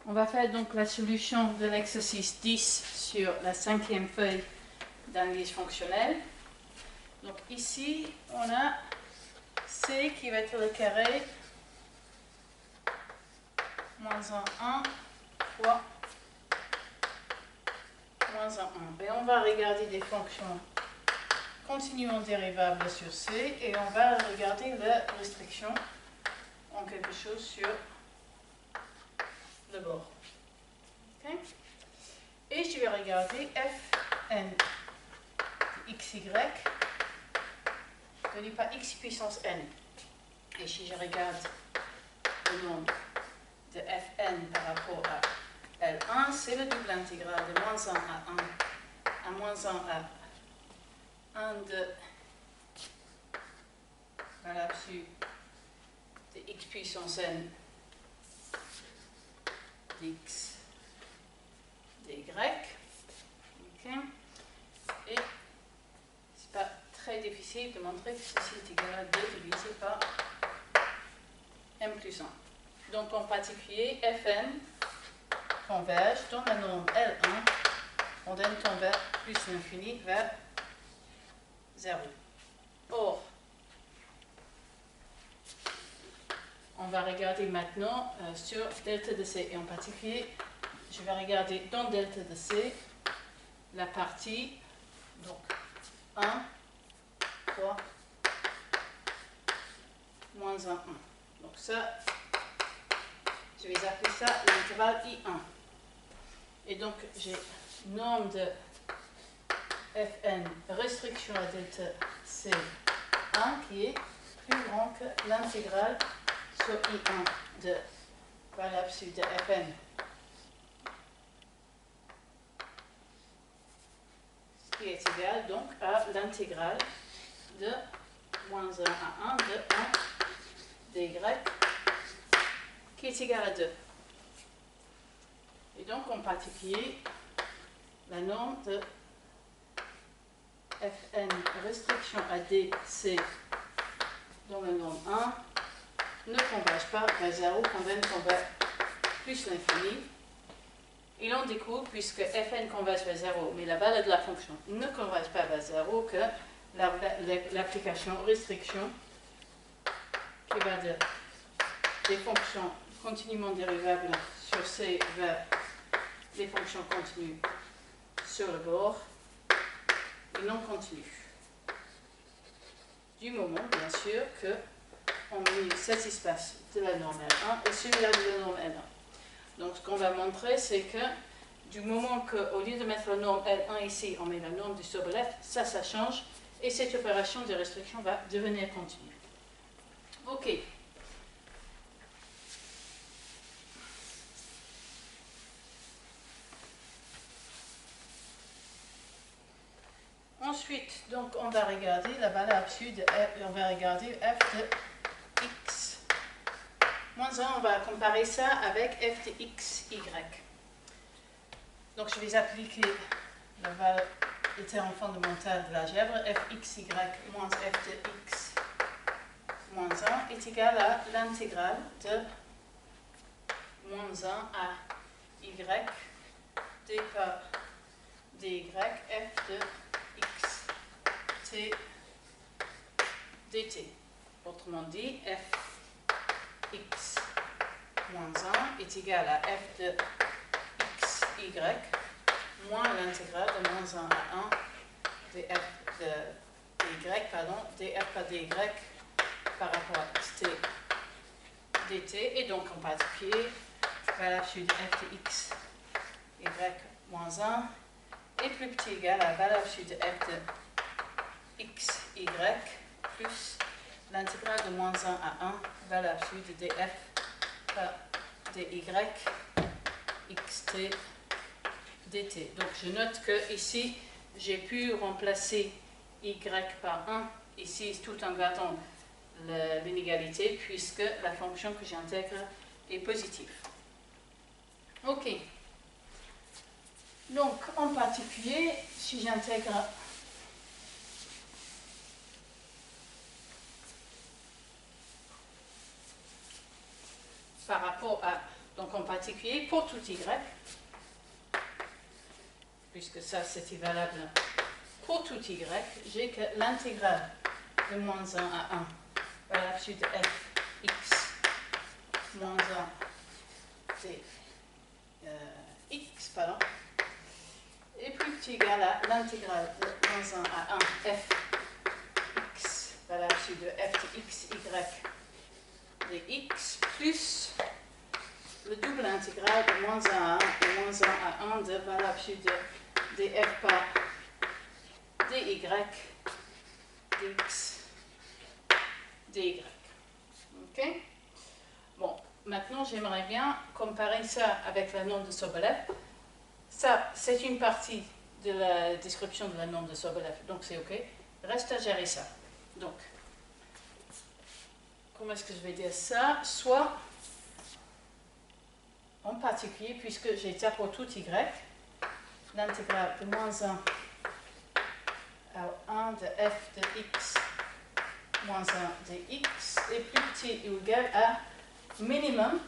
On va faire donc la solution de l'exercice 10 sur la 5e feuille d'analyse fonctionnelle. Donc ici, on a C qui va être le carré moins 1 fois moins 1. Et on va regarder des fonctions continuellement dérivables sur C et on va regarder la restriction en quelque chose sur le bord. Okay. Et je vais regarder Fn de xy, je ne dis pas x puissance n. Et si je regarde le nombre de Fn par rapport à L1, c'est le double intégral de moins 1 à 1 à moins 1 à 1 de l'absolu de x puissance n dx dy. Okay. Et c'est pas très difficile de montrer que ceci est égal à 2 divisé par m plus 1. Donc en particulier, Fn converge dans la norme L1, on tend vers plus l'infini, vers 0. Or, on va regarder maintenant sur delta de C, et en particulier, je vais regarder dans delta de C la partie, donc 1 fois moins 1, 1. Donc ça, je vais appeler ça l'intervalle I1. Et donc j'ai norme de Fn restriction à delta C1 qui est plus grand que l'intégrale sur I1 de l'absolu de Fn. Qui est égal donc à l'intégrale de moins 1 à 1 de 1 dy qui est égal à 2. Et donc en particulier, la norme de Fn restriction à dc dans la norme 1 ne converge pas vers 0, converge vers plus l'infini. Il en découle, puisque Fn converge vers 0, mais la valeur de la fonction ne converge pas vers 0, que l'application restriction, qui va des fonctions continuellement dérivables sur C vers les fonctions continues sur le bord, et non continues. Du moment, bien sûr, que on met cet espace de la norme L1 et celui-là de la norme L1. Donc ce qu'on va montrer, c'est que du moment qu'au lieu de mettre la norme L1 ici, on met la norme du sobre-left, ça change, et cette opération de restriction va devenir continue. Ok. Ensuite, donc, on va regarder la valeur absolue de f, on va regarder f de x moins 1, on va comparer ça avec f de x, y. Donc je vais appliquer la valeur des termes fondamentaux de l'algèbre, fxy moins f de x moins 1 est égal à l'intégrale de moins 1 à y d par dy f de x t dt. Autrement dit, f x moins 1 est égal à f de x y moins l'intégrale de moins 1 à 1 df de dy, df par dy par rapport à xt dt, et donc en particulier, l'absolu de f de x y moins 1 est plus petit égal à valeur absolue de f de x y plus l'intégrale de moins 1 à 1 valeur absolue de df par dy xt dt. Donc je note que ici j'ai pu remplacer y par 1 ici tout en gardant l'inégalité puisque la fonction que j'intègre est positive. Ok. Donc en particulier, si j'intègre par rapport à Donc en particulier, pour tout y, puisque ça c'était valable pour tout y, j'ai que l'intégrale de moins 1 à 1 valable sur de f x moins 1 de x, pardon, est plus petit égal à l'intégrale de moins 1 à 1 f x valable sur de f de x y de x plus le double intégral de moins 1 à 1 et moins 1 à 1 de valable sur de df par dy dx dy. Ok? Bon, maintenant j'aimerais bien comparer ça avec la norme de Sobolev. Ça, c'est une partie de la description de la norme de Sobolev, donc c'est ok. Reste à gérer ça. Donc, comment est-ce que je vais dire ça? Soit, en particulier, puisque j'ai ça pour tout y, l'intégrale de moins 1 à 1 de f de x moins 1 de x est plus petit ou égal à minimum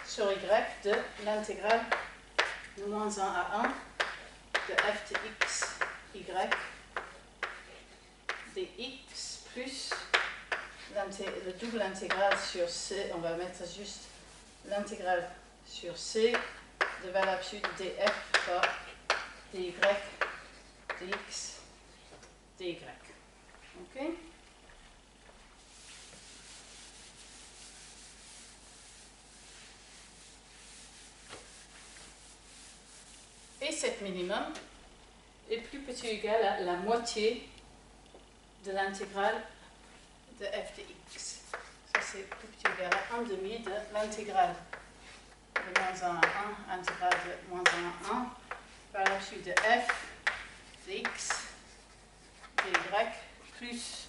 sur y de l'intégrale de moins 1 à 1 de f de x y dx plus le double intégral sur c, on va mettre juste l'intégrale sur c de valable sur df par dy dx dy. Ok? Et cet minimum est plus petit ou égal à la moitié de l'intégrale de f de x. Ça c'est plus petit ou égal à 1 demi de l'intégrale de moins 1 à 1, intégrale de moins 1 à 1, par la suite de f de x dy plus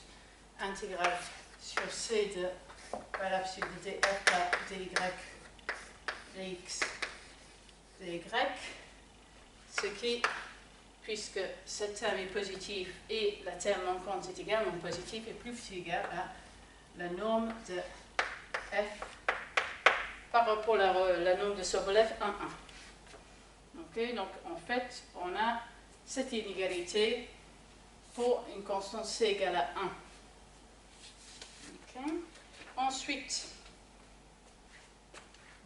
intégrale sur c de par la suite de df par dy dx dy. Ce qui, puisque ce terme est positif et la terme manquante est également positif, est plus petit ou égal à la norme de f par rapport à la norme de Sobolev 1,1. Ok, donc en fait, on a cette inégalité pour une constante c égale à 1. Okay. Ensuite,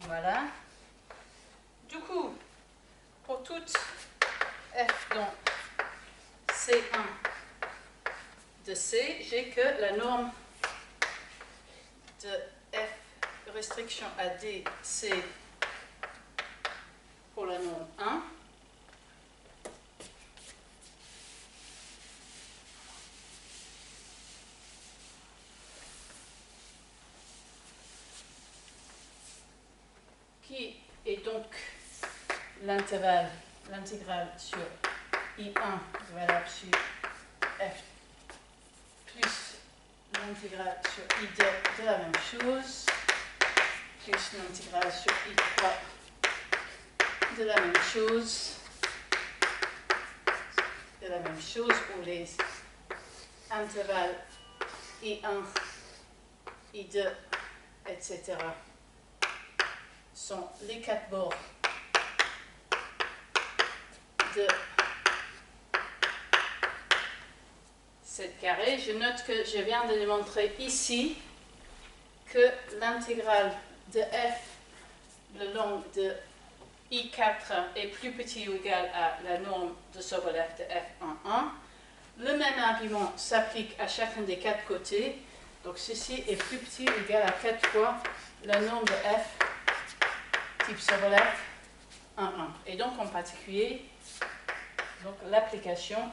voilà. Du coup, pour toute f dans C1 de C, j'ai que la norme de f restriction à dc pour la norme 1. Qui est donc l'intégrale sur I1 valable sur f plus l'intégrale sur I2 de la même chose, plus l'intégrale sur I3 de la même chose, où les intervalles I1, I2, etc. sont les quatre bords de cette carré. Je note que je viens de démontrer ici que l'intégrale de f le long de I4 est plus petit ou égal à la norme de Sobolev de f1,1. Le même argument s'applique à chacun des quatre côtés. Donc ceci est plus petit ou égal à 4 fois la norme de f type Sobolev 1,1. Et donc en particulier, donc l'application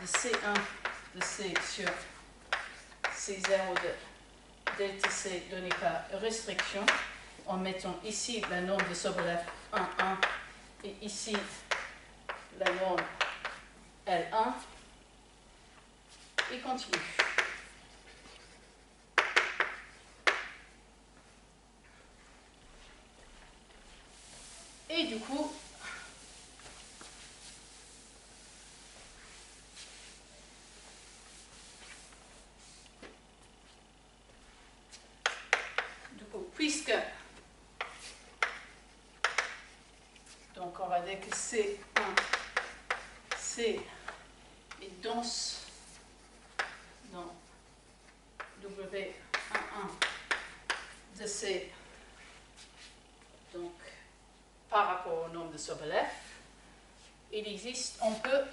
de C1 de C sur C0 de delta C donné par restriction, en mettant ici la norme de Sobolev 1,1 et ici la norme L1, et continue. Et du coup, puisque C1, C et danse dans W11 de C, donc par rapport au nombre de Sobolev, il existe, on peut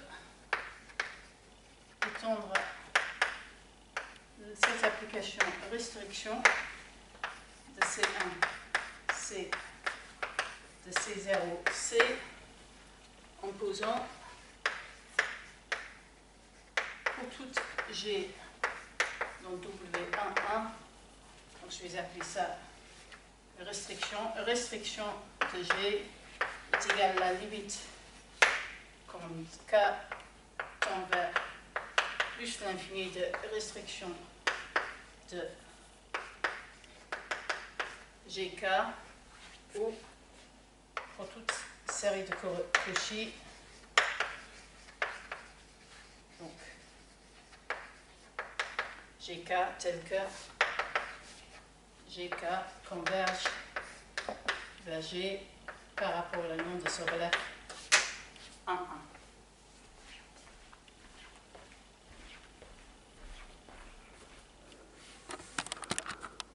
étendre cette application restriction de C1, C, de C0, C, en posant pour toute G dans W11, donc je vais appeler ça restriction de G est égale à la limite comme K tend vers plus l'infini de restriction de GK ou pour toute série de Cauchy. Donc, GK tel que GK converge vers G par rapport au nombre de Sobolev 1, 1.